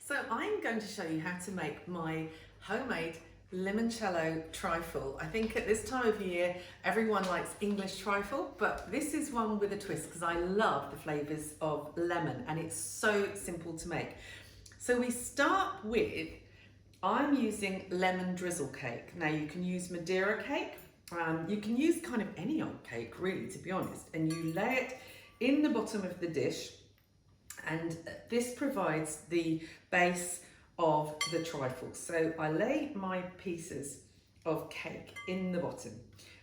So I'm going to show you how to make my homemade limoncello trifle. I think at this time of year everyone likes English trifle, but this is one with a twist because I love the flavours of lemon and it's so simple to make. So we start with, I'm using lemon drizzle cake. Now you can use Madeira cake, you can use kind of any old cake really, to be honest, and you lay it in the bottom of the dish. And this provides the base of the trifle. So I lay my pieces of cake in the bottom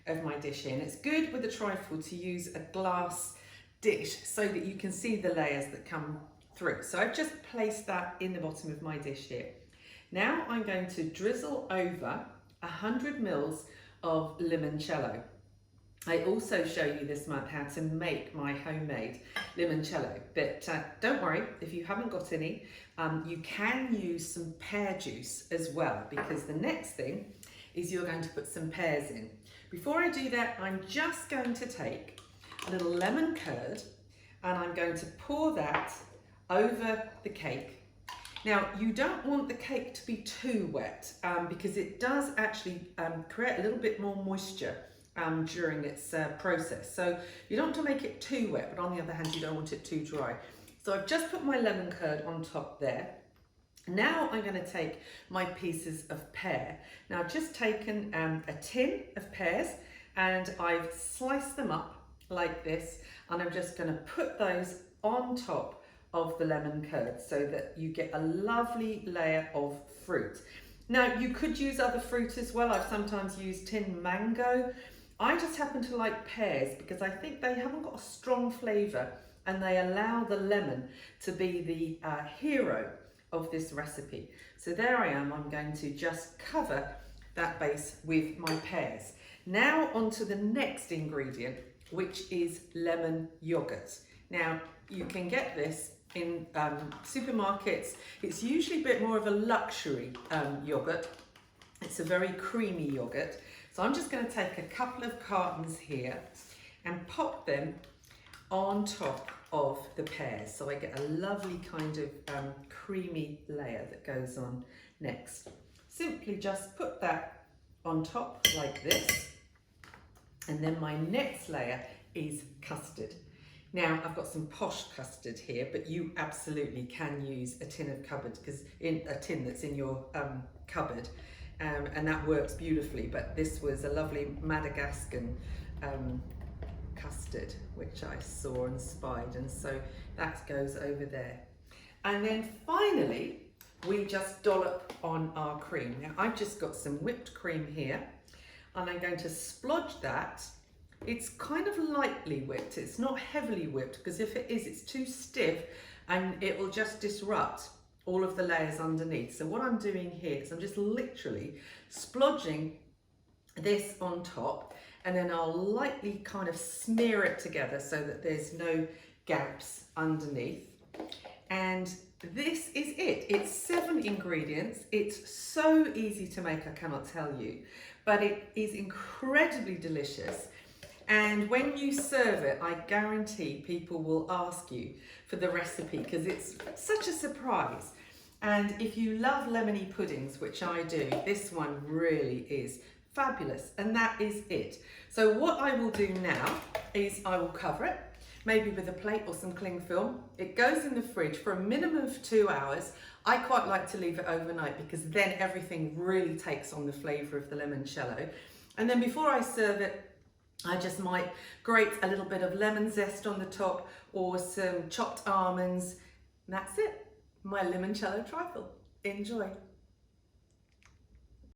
of my dish here. And it's good with the trifle to use a glass dish so that you can see the layers that come through. So I've just placed that in the bottom of my dish here. Now I'm going to drizzle over 100 mils of limoncello. I also show you this month how to make my homemade limoncello, but don't worry if you haven't got any, you can use some pear juice as well, because the next thing is you're going to put some pears in. Before I do that, I'm just going to take a little lemon curd and I'm going to pour that over the cake. Now, you don't want the cake to be too wet because it does actually create a little bit more moisture during its process. So you don't want to make it too wet, but on the other hand, you don't want it too dry. So I've just put my lemon curd on top there. Now I'm going to take my pieces of pear. Now I've just taken a tin of pears and I've sliced them up like this, and I'm just going to put those on top of the lemon curd so that you get a lovely layer of fruit. Now you could use other fruit as well. I've sometimes used tin mango. I just happen to like pears because I think they haven't got a strong flavour and they allow the lemon to be the hero of this recipe. So there I am, I'm going to just cover that base with my pears. Now onto the next ingredient, which is lemon yoghurt. Now you can get this in supermarkets. It's usually a bit more of a luxury yoghurt. It's a very creamy yoghurt. So I'm just going to take a couple of cartons here and pop them on top of the pears. So I get a lovely kind of creamy layer that goes on next. Simply just put that on top like this. And then my next layer is custard. Now I've got some posh custard here, but you absolutely can use a tin of cupboard, because in a tin that's in your cupboard. And that works beautifully, but this was a lovely Madagascan custard which I saw and spied, and so that goes over there. And then finally we just dollop on our cream. Now I've just got some whipped cream here and I'm going to splodge that. It's kind of lightly whipped, it's not heavily whipped, because if it is, it's too stiff and it will just disrupt all of the layers underneath. So what I'm doing here is I'm just literally splodging this on top, and then I'll lightly kind of smear it together so that there's no gaps underneath. And this is it. It's 7 ingredients. It's so easy to make, I cannot tell you, but it is incredibly delicious. And when you serve it, I guarantee people will ask you for the recipe because it's such a surprise. And if you love lemony puddings, which I do, this one really is fabulous. And that is it. So what I will do now is I will cover it, maybe with a plate or some cling film. It goes in the fridge for a minimum of 2 hours. I quite like to leave it overnight because then everything really takes on the flavour of the limoncello. And then before I serve it, I just might grate a little bit of lemon zest on the top or some chopped almonds. And that's it, my limoncello trifle. Enjoy.